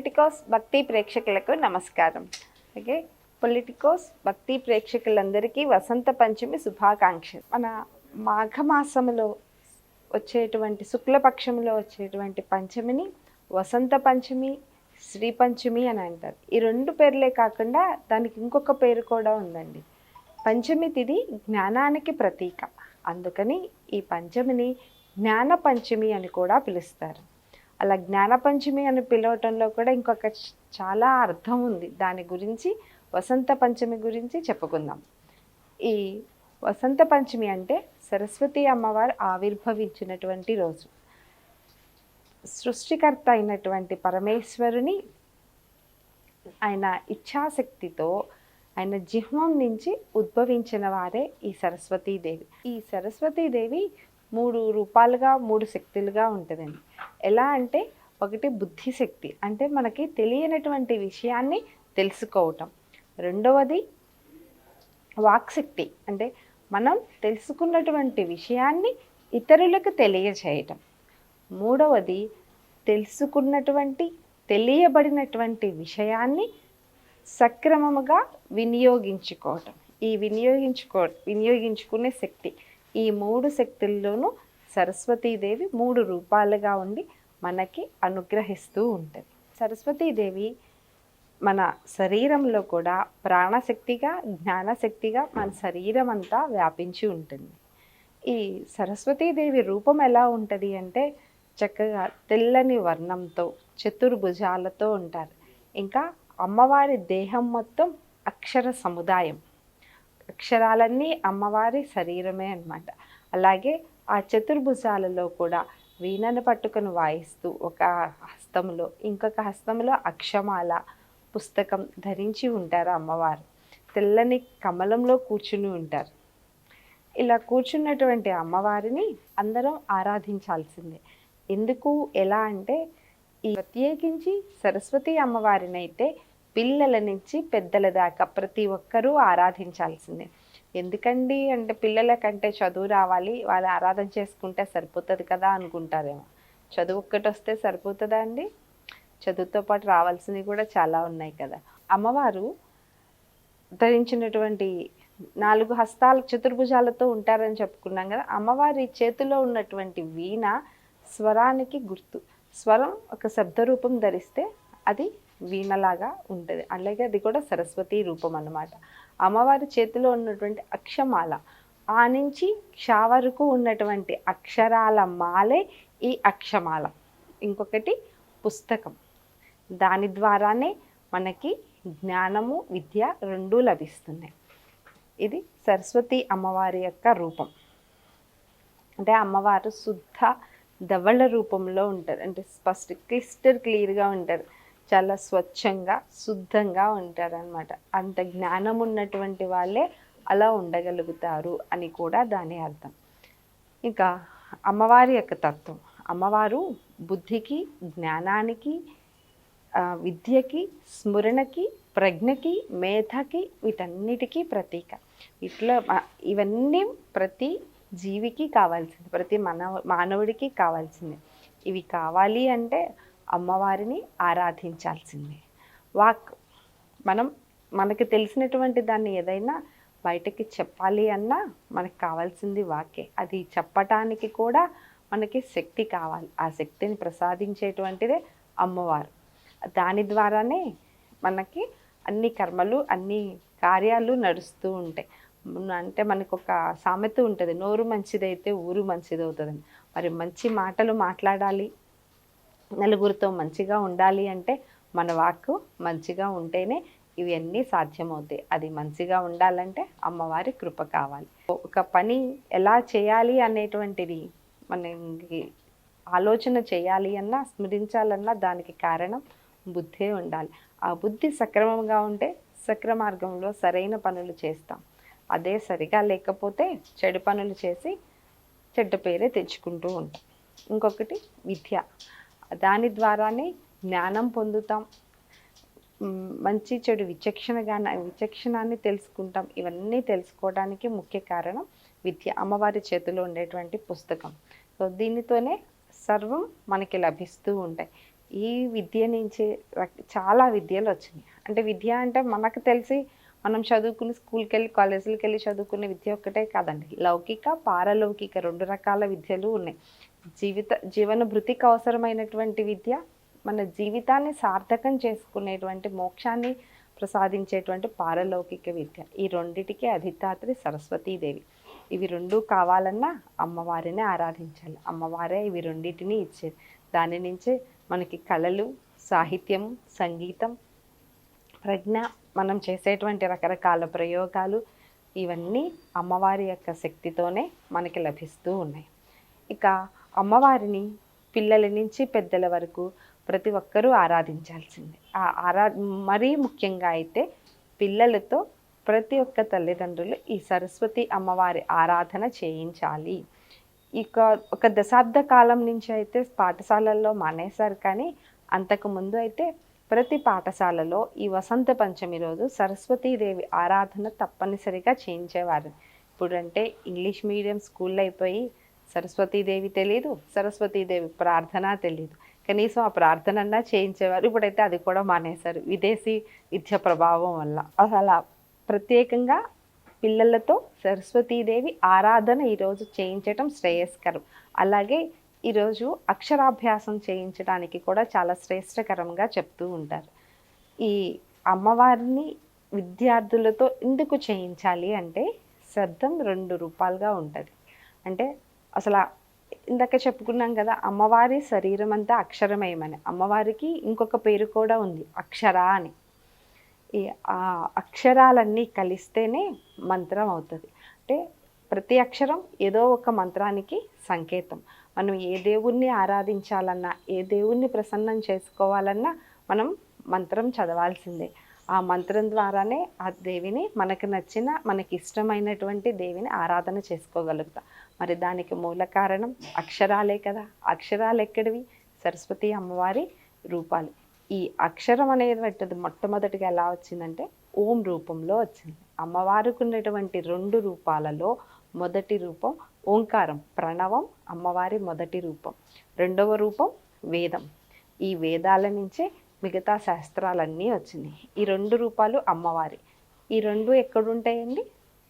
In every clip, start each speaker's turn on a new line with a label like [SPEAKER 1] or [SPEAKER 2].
[SPEAKER 1] Politicos భక్తి ప్రేక్షకులకు నమస్కారం. ఓకే, పొలిటికోస్ భక్తి ప్రేక్షకులందరికీ వసంత పంచమి శుభాకాంక్షలు. మన మాఘమాసంలో వచ్చేటువంటి శుక్లపక్షంలో వచ్చేటువంటి పంచమిని వసంత పంచమి, శ్రీ పంచమి అని అంటారు. ఈ రెండు పేర్లే కాకుండా దానికి ఇంకొక పేరు కూడా ఉందండి. పంచమి తిథి జ్ఞానానికి ప్రతీక, అందుకని ఈ పంచమిని జ్ఞాన పంచమి అని కూడా పిలుస్తారు. అలా జ్ఞాన పంచమి అని పిలవటంలో కూడా ఇంకొక చాలా అర్థం ఉంది. దాని గురించి వసంత పంచమి గురించి చెప్పుకుందాం. ఈ వసంత పంచమి అంటే సరస్వతి అమ్మవారు ఆవిర్భవించినటువంటి రోజు. సృష్టికర్త అయినటువంటి పరమేశ్వరుని ఆయన ఇచ్ఛాశక్తితో ఆయన జిహ్వం నుంచి ఉద్భవించిన వారే ఈ సరస్వతీదేవి. ఈ సరస్వతీదేవి 3 రూపాలుగా 3 శక్తులుగా ఉంటుందండి. ఎలా అంటే, ఒకటి బుద్ధిశక్తి, అంటే మనకి తెలియనటువంటి విషయాన్ని తెలుసుకోవటం. రెండవది వాక్శక్తి, అంటే మనం తెలుసుకున్నటువంటి విషయాన్ని ఇతరులకు తెలియజేయటం. మూడవది తెలియబడినటువంటి విషయాన్ని సక్రమముగా వినియోగించుకోవటం. ఈ వినియోగించుకునే శక్తి, ఈ 3 శక్తుల్లోనూ సరస్వతీదేవి 3 రూపాలుగా ఉండి మనకి అనుగ్రహిస్తూ ఉంటుంది. సరస్వతీదేవి మన శరీరంలో కూడా ప్రాణశక్తిగా, జ్ఞానశక్తిగా మన శరీరం అంతా వ్యాపించి ఉంటుంది. ఈ సరస్వతీదేవి రూపం ఎలా ఉంటుంది అంటే, చక్కగా తెల్లని వర్ణంతో చతుర్భుజాలతో ఉంటారు. ఇంకా అమ్మవారి దేహం మొత్తం అక్షర సముదాయం, అక్షరాలన్నీ అమ్మవారి శరీరమే అన్నమాట. అలాగే ఆ చతుర్భుజాలలో కూడా వీణను పట్టుకొని వాయిస్తూ ఒక హస్తంలో, ఇంకొక హస్తంలో అక్షమాల, పుస్తకం ధరించి ఉంటారు అమ్మవారు. తెల్లని కమలంలో కూర్చుని ఉంటారు. ఇలా కూర్చున్నటువంటి అమ్మవారిని అందరం ఆరాధించాల్సిందే. ఎందుకు, ఎలా అంటే, ఈ ప్రత్యేకించి సరస్వతి అమ్మవారిని అయితే పిల్లల నుంచి పెద్దల దాకా ప్రతి ఒక్కరూ ఆరాధించాల్సిందే. ఎందుకండి అంటే, పిల్లల కంటే చదువు రావాలి, వాళ్ళు ఆరాధన చేసుకుంటే సరిపోతుంది కదా అనుకుంటారేమో. చదువు ఒక్కటి వస్తే సరిపోతుందా అండి? చదువుతో పాటు రావాల్సినవి కూడా చాలా ఉన్నాయి కదా. అమ్మవారు ధరించినటువంటి 4 హస్తాల చతుర్భుజాలతో ఉంటారని చెప్పుకున్నాం కదా. అమ్మవారి చేతిలో ఉన్నటువంటి వీణ స్వరానికి గుర్తు. స్వరం ఒక శబ్ద రూపం ధరిస్తే అది వీణలాగా ఉంటుంది. అలాగే అది కూడా సరస్వతి రూపం అన్నమాట. అమ్మవారి చేతిలో ఉన్నటువంటి అక్షమాల, ఆ నుంచి క్ష వరకు ఉన్నటువంటి అక్షరాల మాలే ఈ అక్షమాల. ఇంకొకటి పుస్తకం, దాని ద్వారానే మనకి జ్ఞానము, విద్య రెండూ లభిస్తున్నాయి. ఇది సరస్వతి అమ్మవారి యొక్క రూపం. అంటే అమ్మవారు శుద్ధ ధవళ రూపంలో ఉంటారు. అంటే క్లిస్టర్ క్లియర్గా ఉంటారు. చాలా స్వచ్ఛంగా, శుద్ధంగా ఉంటారు అన్నమాట. అంత జ్ఞానం ఉన్నటువంటి వాళ్ళే అలా ఉండగలుగుతారు అని కూడా దాని అర్థం. ఇంకా అమ్మవారి యొక్క తత్వం, అమ్మవారు బుద్ధికి, జ్ఞానానికి, విద్యకి, స్మరణకి, ప్రజ్ఞకి, మేధకి, వీటన్నిటికీ ప్రతీక. ఇవన్నీ ప్రతి జీవికి కావాల్సింది, ప్రతి మానవుడికి కావాల్సింది. ఇవి కావాలి అంటే అమ్మవారిని ఆరాధించాల్సిందే. వాక్, మనకి తెలిసినటువంటి దాన్ని ఏదైనా బయటకి చెప్పాలి అన్నా మనకు కావాల్సింది వాకే. అది చెప్పటానికి కూడా మనకి శక్తి కావాలి. ఆ శక్తిని ప్రసాదించేటువంటిదే అమ్మవారు. దాని ద్వారానే మనకి అన్ని కర్మలు, అన్ని కార్యాలు నడుస్తూ ఉంటాయి. అంటే మనకు ఒక సామెత ఉంటుంది, నోరు మంచిదైతే ఊరు మంచిదవుతుందని. మరి మంచి మాటలు మాట్లాడాలి, నలుగురితో మంచిగా ఉండాలి అంటే మన వాక్కు మంచిగా ఉంటేనే ఇవన్నీ సాధ్యమవుతాయి. అది మంచిగా ఉండాలంటే అమ్మవారి కృప కావాలి. ఒక పని ఎలా చేయాలి అనేటువంటిది మనకి ఆలోచన చేయాలి అన్నా, స్మరించాలన్నా దానికి కారణం బుద్ధే ఉండాలి. ఆ బుద్ధి సక్రమంగా ఉంటే సక్రమార్గంలో సరైన పనులు చేస్తాం. అదే సరిగా లేకపోతే చెడు పనులు చేసి చెడ్డ పేరే తెచ్చుకుంటూ ఉంటాం. ఇంకొకటి విద్య, దాని ద్వారానే జ్ఞానం పొందుతాం. మంచి చెడు విచక్షణాన్ని తెలుసుకుంటాం. ఇవన్నీ తెలుసుకోవడానికి ముఖ్య కారణం విద్య, అమ్మవారి చేతిలో ఉండేటువంటి పుస్తకం. సో దీనితోనే సర్వం మనకి లభిస్తూ ఉంటాయి. ఈ విద్య నుంచి చాలా విద్యలు వచ్చినాయి. అంటే విద్య అంటే మనకు తెలిసి మనం చదువుకుని స్కూల్కి వెళ్ళి కాలేజీలకి వెళ్ళి చదువుకునే విద్య ఒక్కటే కాదండి. లౌకిక, పారలౌకిక 2 రకాల విద్యలు ఉన్నాయి. జీవన భృతికి అవసరమైనటువంటి విద్య, మన జీవితాన్ని సార్థకం చేసుకునేటువంటి మోక్షాన్ని ప్రసాదించేటువంటి పారలౌకిక విద్య. ఈ రెండిటికి అధిష్టాత్రి సరస్వతీదేవి. ఇవి రెండు కావాలన్నా అమ్మవారిని ఆరాధించాలి. అమ్మవారే ఇవి రెండింటిని ఇచ్చేది. దాని నుంచే మనకి కళలు, సాహిత్యం, సంగీతం, ప్రజ్ఞ, మనం చేసేటువంటి రకరకాల ప్రయోగాలు ఇవన్నీ అమ్మవారి యొక్క శక్తితోనే మనకి లభిస్తూ ఉన్నాయి. ఇక అమ్మవారిని పిల్లల నుంచి పెద్దల వరకు ప్రతి ఒక్కరూ ఆరాధించాల్సిందే. మరీ ముఖ్యంగా అయితే పిల్లలతో ప్రతి ఒక్క తల్లిదండ్రులు ఈ సరస్వతి అమ్మవారి ఆరాధన చేయించాలి. ఇక ఒక దశాబ్ద కాలం నుంచి అయితే పాఠశాలల్లో మానేశారు, కానీ అంతకుముందు అయితే ప్రతి పాఠశాలలో ఈ వసంత పంచమి రోజు సరస్వతీదేవి ఆరాధన తప్పనిసరిగా చేయించేవారు. ఇప్పుడంటే ఇంగ్లీష్ మీడియం స్కూల్ అయిపోయి సరస్వతీదేవి తెలీదు, సరస్వతీదేవి ప్రార్థన తెలీదు. కనీసం ఆ ప్రార్థన అన్నా చేయించేవారు. ఇప్పుడైతే అది కూడా మానేశారు విదేశీ విద్య ప్రభావం వల్ల. అసలు ప్రత్యేకంగా పిల్లలతో సరస్వతీదేవి ఆరాధన ఈరోజు చేయించటం శ్రేయస్కరం. అలాగే ఈరోజు అక్షరాభ్యాసం చేయించడానికి కూడా చాలా శ్రేష్టకరంగా చెప్తూ ఉంటారు. ఈ అమ్మవారిని విద్యార్థులతో ఎందుకు చేయించాలి అంటే శబ్దం 2 రూపాలుగా ఉంటుంది. అంటే అసలు ఇందాక చెప్పుకున్నాం కదా, అమ్మవారి శరీరం అంతా అక్షరమయమని. అమ్మవారికి ఇంకొక పేరు కూడా ఉంది, అక్షర అని. ఈ అక్షరాలన్నీ కలిస్తేనే మంత్రం అవుతుంది. అంటే ప్రతి అక్షరం ఏదో ఒక మంత్రానికి సంకేతం. మనం ఏ దేవుణ్ణి ఆరాధించాలన్నా, ఏ దేవుణ్ణి ప్రసన్నం చేసుకోవాలన్నా మనం మంత్రం చదవాల్సిందే. ఆ మంత్రం ద్వారానే ఆ దేవిని, మనకు నచ్చిన, మనకి ఇష్టమైనటువంటి దేవిని ఆరాధన చేసుకోగలుగుతాం. మరి దానికి మూల కారణం అక్షరాలే కదా. అక్షరాలు ఎక్కడివి? సరస్వతి అమ్మవారి రూపాలు. ఈ అక్షరం అనేది మొట్టమొదటిగా ఎలా వచ్చిందంటే ఓం రూపంలో వచ్చింది. అమ్మవారికి ఉన్నటువంటి 2 రూపాలలో మొదటి రూపం ఓంకారం, ప్రణవం అమ్మవారి మొదటి రూపం. రెండవ రూపం వేదం. ఈ వేదాల నుంచే మిగతా శాస్త్రాలన్నీ వచ్చినాయి. ఈ 2 రూపాలు అమ్మవారి. ఈ 2 ఎక్కడుంటాయండి?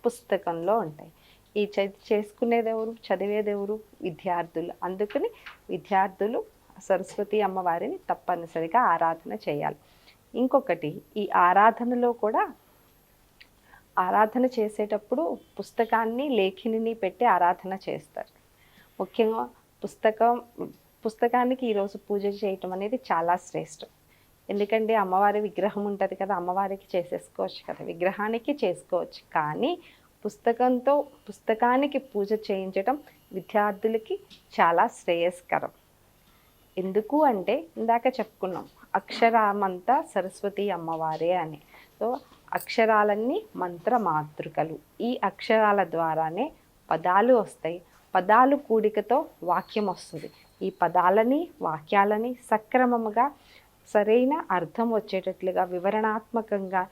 [SPEAKER 1] పుస్తకంలో ఉంటాయి. ఈ చేసుకునేదెవరు, చదివేదెవరు? విద్యార్థులు. అందుకని విద్యార్థులు సరస్వతి అమ్మవారిని తప్పనిసరిగా ఆరాధన చేయాలి. ఇంకొకటి, ఈ ఆరాధనలో కూడా ఆరాధన చేసేటప్పుడు పుస్తకాన్ని, లేఖిని పెట్టి ఆరాధన చేస్తారు. ముఖ్యంగా పుస్తకానికి ఈరోజు పూజ చేయటం అనేది చాలా శ్రేష్టం. ఎందుకంటే అమ్మవారి విగ్రహం ఉంటుంది కదా, అమ్మవారికి చేసేసుకోవచ్చు కదా, విగ్రహానికి చేసుకోవచ్చు. కానీ పుస్తకానికి పూజ చేయించటం విద్యార్థులకి చాలా శ్రేయస్కరం. ఎందుకు అంటే ఇందాక చెప్పుకున్నాం, అక్షరమంతా సరస్వతి అమ్మవారే అని. సో అక్షరాలన్నీ మంత్ర మాతృకలు. ఈ అక్షరాల ద్వారానే పదాలు వస్తాయి. పదాలు కూడికతో వాక్యం వస్తుంది. ఈ పదాలని, వాక్యాలని సక్రమముగా, సరైన అర్థం వచ్చేటట్లుగా, వివరణాత్మకంగా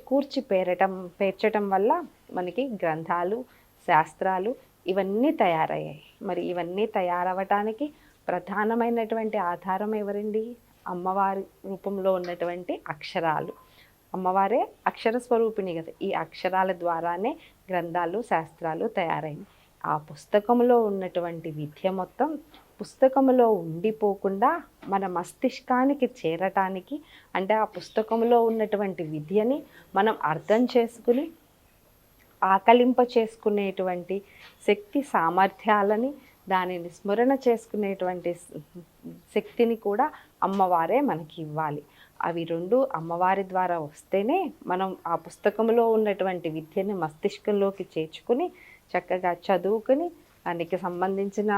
[SPEAKER 1] కూర్చి పేర్చటం వల్ల మనకి గ్రంథాలు, శాస్త్రాలు ఇవన్నీ తయారయ్యాయి. మరి ఇవన్నీ తయారవటానికి ప్రధానమైనటువంటి ఆధారం ఎవరండి? అమ్మవారి రూపంలో ఉన్నటువంటి అక్షరాలు. అమ్మవారే అక్షర స్వరూపిణి కదా. ఈ అక్షరాల ద్వారానే గ్రంథాలు, శాస్త్రాలు తయారైనవి. ఆ పుస్తకంలో ఉన్నటువంటి విద్య మొత్తం పుస్తకంలో ఉండిపోకుండా మన మస్తిష్కానికి చేరటానికి, అంటే ఆ పుస్తకంలో ఉన్నటువంటి విద్యని మనం అర్థం చేసుకుని ఆకలింప చేసుకునేటువంటి శక్తి సామర్థ్యాలని, దానిని స్మరణ చేసుకునేటువంటి శక్తిని కూడా అమ్మవారే మనకి ఇవ్వాలి. అవి 2 అమ్మవారి ద్వారా వస్తేనే మనం ఆ పుస్తకంలో ఉన్నటువంటి విద్యని మస్తిష్కంలోకి చేర్చుకుని చక్కగా చదువుకుని దానికి సంబంధించిన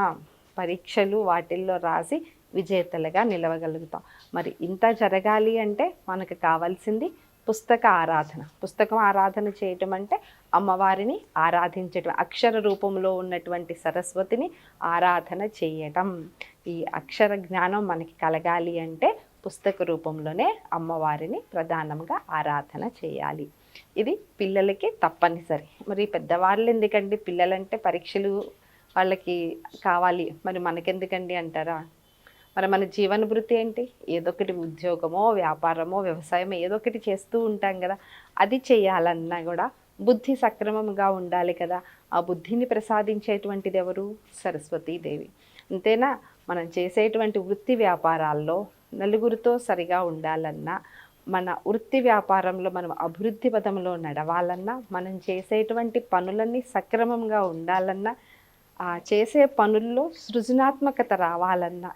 [SPEAKER 1] పరీక్షలు వాటిల్లో రాసి విజేతలుగా నిలవగలుగుతాం. మరి ఇంత జరగాలి అంటే మనకు కావాల్సింది పుస్తక ఆరాధన. పుస్తకం ఆరాధన చేయటం అంటే అమ్మవారిని ఆరాధించటం, అక్షర రూపంలో ఉన్నటువంటి సరస్వతిని ఆరాధన చేయటం. ఈ అక్షర జ్ఞానం మనకి కలగాలి అంటే పుస్తక రూపంలోనే అమ్మవారిని ప్రధానంగా ఆరాధన చేయాలి. ఇది పిల్లలకి తప్పనిసరి. మరి పెద్దవాళ్ళు ఎందుకండి, పిల్లలంటే పరీక్షలు వాళ్ళకి కావాలి, మరి మనకెందుకండి అంటారా? మరి మన జీవన వృత్తి ఏంటి? ఏదో ఒకటి ఉద్యోగమో, వ్యాపారమో, వ్యవసాయమో ఏదో ఒకటి చేస్తూ ఉంటాం కదా. అది చేయాలన్నా కూడా బుద్ధి సక్రమంగా ఉండాలి కదా. ఆ బుద్ధిని ప్రసాదించేటువంటిది ఎవరు? సరస్వతీదేవి. అంతేనా? మనం చేసేటువంటి వృత్తి వ్యాపారాల్లో నలుగురితో సరిగా ఉండాలన్నా, మన వృత్తి వ్యాపారంలో మనం అభివృద్ధి పదంలో నడవాలన్నా, మనం చేసేటువంటి పనులన్నీ సక్రమంగా ఉండాలన్నా, ఆ చేసే పనుల్లో సృజనాత్మకత రావాలన్నా,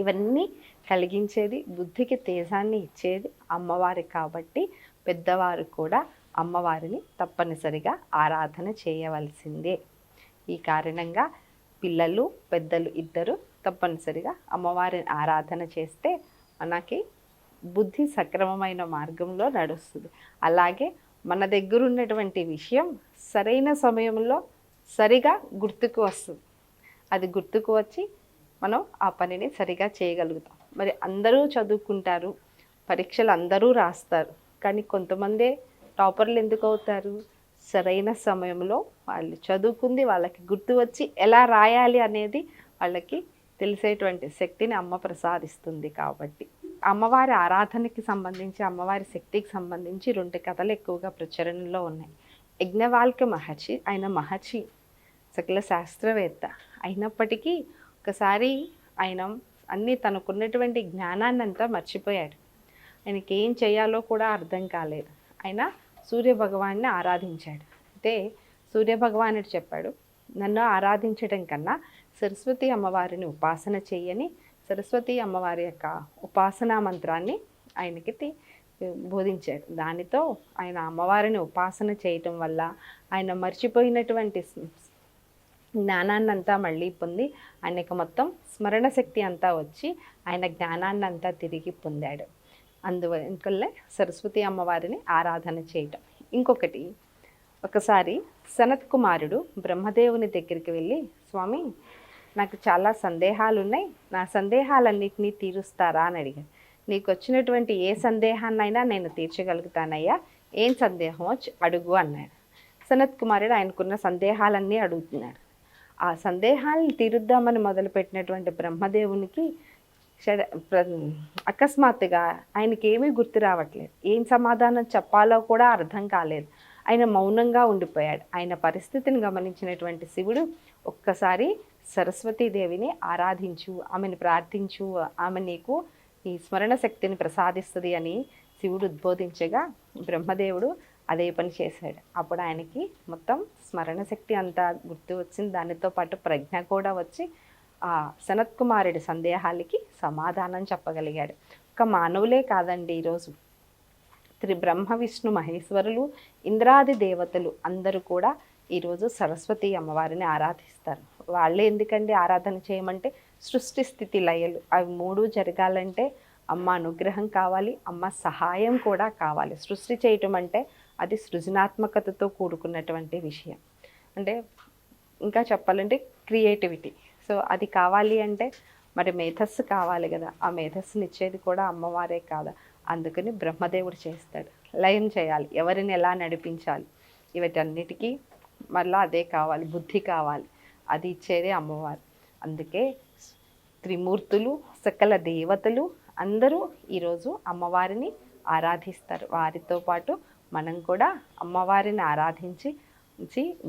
[SPEAKER 1] ఇవన్నీ కలిగించేది, బుద్ధికి తేజాన్ని ఇచ్చేది అమ్మవారి. కాబట్టి పెద్దవారు కూడా అమ్మవారిని తప్పనిసరిగా ఆరాధన చేయవలసిందే. ఈ కారణంగా పిల్లలు పెద్దలు ఇద్దరు తప్పనిసరిగా అమ్మవారిని ఆరాధన చేస్తే మనకి బుద్ధి సక్రమమైన మార్గంలో నడుస్తుంది. అలాగే మన దగ్గర ఉన్నటువంటి విషయం సరైన సమయంలో సరిగా గుర్తుకు వస్తుంది. అది గుర్తుకు వచ్చి మనం ఆ పనిని సరిగా చేయగలుగుతాం. మరి అందరూ చదువుకుంటారు, పరీక్షలు అందరూ రాస్తారు, కానీ కొంతమందే టాపర్లు ఎందుకు అవుతారు? సరైన సమయంలో వాళ్ళు చదువుకుంది వాళ్ళకి గుర్తు వచ్చి ఎలా రాయాలి అనేది వాళ్ళకి తెలిసేటువంటి శక్తిని అమ్మ ప్రసాదిస్తుంది. కాబట్టి అమ్మవారి ఆరాధనకి సంబంధించి, అమ్మవారి శక్తికి సంబంధించి 2 కథలు ఎక్కువగా ప్రచురణలో ఉన్నాయి. యజ్ఞవాల్క్య మహర్షి, ఆయన మహర్షి సకల శాస్త్రవేత్త అయినప్పటికీ ఒకసారి ఆయన అన్నీ తనకున్నటువంటి జ్ఞానాన్ని అంతా మర్చిపోయాడు. ఆయనకి ఏం చేయాలో కూడా అర్థం కాలేదు. ఆయన సూర్యభగవాన్ని ఆరాధించాడు. అయితే సూర్యభగవానుడు చెప్పాడు, నన్ను ఆరాధించడం కన్నా సరస్వతి అమ్మవారిని ఉపాసన చేయని సరస్వతి అమ్మవారి యొక్క ఉపాసనా మంత్రాన్ని ఆయనకి బోధించాడు. దానితో ఆయన అమ్మవారిని ఉపాసన చేయటం వల్ల ఆయన మర్చిపోయినటువంటి జ్ఞానాన్ని అంతా మళ్ళీ పొంది ఆయనకు మొత్తం స్మరణ శక్తి అంతా వచ్చి ఆయన జ్ఞానాన్ని అంతా తిరిగి పొందాడు. అందువల్ల సరస్వతి అమ్మవారిని ఆరాధన చేయటం. ఇంకొకటి, ఒకసారి సనత్ కుమారుడు బ్రహ్మదేవుని దగ్గరికి వెళ్ళి, స్వామి నాకు చాలా సందేహాలు ఉన్నాయి, నా సందేహాలన్నింటినీ తీరుస్తారా అని అడిగాడు. నీకు వచ్చినటువంటి ఏ సందేహాన్నైనా నేను తీర్చగలుగుతానయ్యా, ఏం సందేహమో అడుగు అన్నాడు. సనత్ కుమారుడు ఆయనకున్న సందేహాలన్నీ అడుగుతున్నాడు. ఆ సందేహాలను తీరుద్దామని మొదలుపెట్టినటువంటి బ్రహ్మదేవునికి అకస్మాత్తుగా ఆయనకి ఏమీ గుర్తు రావట్లేదు. ఏం సమాధానం చెప్పాలో కూడా అర్థం కాలేదు. ఆయన మౌనంగా ఉండిపోయాడు. ఆయన పరిస్థితిని గమనించినటువంటి శివుడు, ఒక్కసారి సరస్వతీదేవిని ఆరాధించు, ఆమెను ప్రార్థించు, ఆమె నీకు ఈ స్మరణ శక్తిని ప్రసాదిస్తుంది అని శివుడు ఉద్బోధించగా బ్రహ్మదేవుడు అదే పని చేశాడు. అప్పుడు ఆయనకి మొత్తం స్మరణ శక్తి అంతా గుర్తు వచ్చింది. దానితో పాటు ప్రజ్ఞ కూడా వచ్చి ఆ సనత్ కుమారుడి సందేహాలకి సమాధానం చెప్పగలిగాడు. ఒక మానవులే కాదండి, ఈరోజు బ్రహ్మ విష్ణు మహేశ్వరులు ఇంద్రాది దేవతలు అందరూ కూడా ఈరోజు సరస్వతి అమ్మవారిని ఆరాధిస్తారు. వాళ్ళే ఎందుకండి ఆరాధన చేయమంటే, సృష్టి స్థితి లయలు అవి 3 జరగాలంటే అమ్మ అనుగ్రహం కావాలి, అమ్మ సహాయం కూడా కావాలి. సృష్టి చేయటం అంటే అది సృజనాత్మకతతో కూడుకున్నటువంటి విషయం. అంటే ఇంకా చెప్పాలంటే క్రియేటివిటీ. సో అది కావాలి అంటే మరి మేధస్సు కావాలి కదా. ఆ మేధస్సుని ఇచ్చేది కూడా అమ్మవారే కాదా. అందుకని బ్రహ్మదేవుడు చేస్తాడు. లయం చేయాలి, ఎవరిని ఎలా నడిపించాలి, వీటన్నిటికీ మళ్ళీ అదే కావాలి, బుద్ధి కావాలి. అది ఇచ్చేదే అమ్మవారు. అందుకే త్రిమూర్తులు, సకల దేవతలు అందరూ ఈరోజు అమ్మవారిని ఆరాధిస్తారు. వారితో పాటు మనం కూడా అమ్మవారిని ఆరాధించి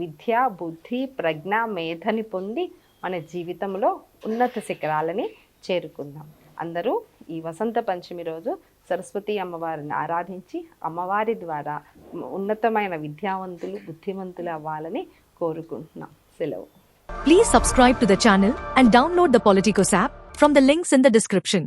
[SPEAKER 1] విద్య, బుద్ధి, ప్రజ్ఞ, మేధని పొంది మన జీవితంలో ఉన్నత శిఖరాలని చేరుకుందాం. అందరూ ఈ వసంత పంచమి రోజు సరస్వతి అమ్మవారిని ఆరాధించి అమ్మవారి ద్వారా ఉన్నతమైన విద్యావంతులు, బుద్ధిమంతులు అవ్వాలని కోరుకుంటున్నాం. సెలవు.
[SPEAKER 2] Please subscribe to the channel and download the Politicos app from the links in the description.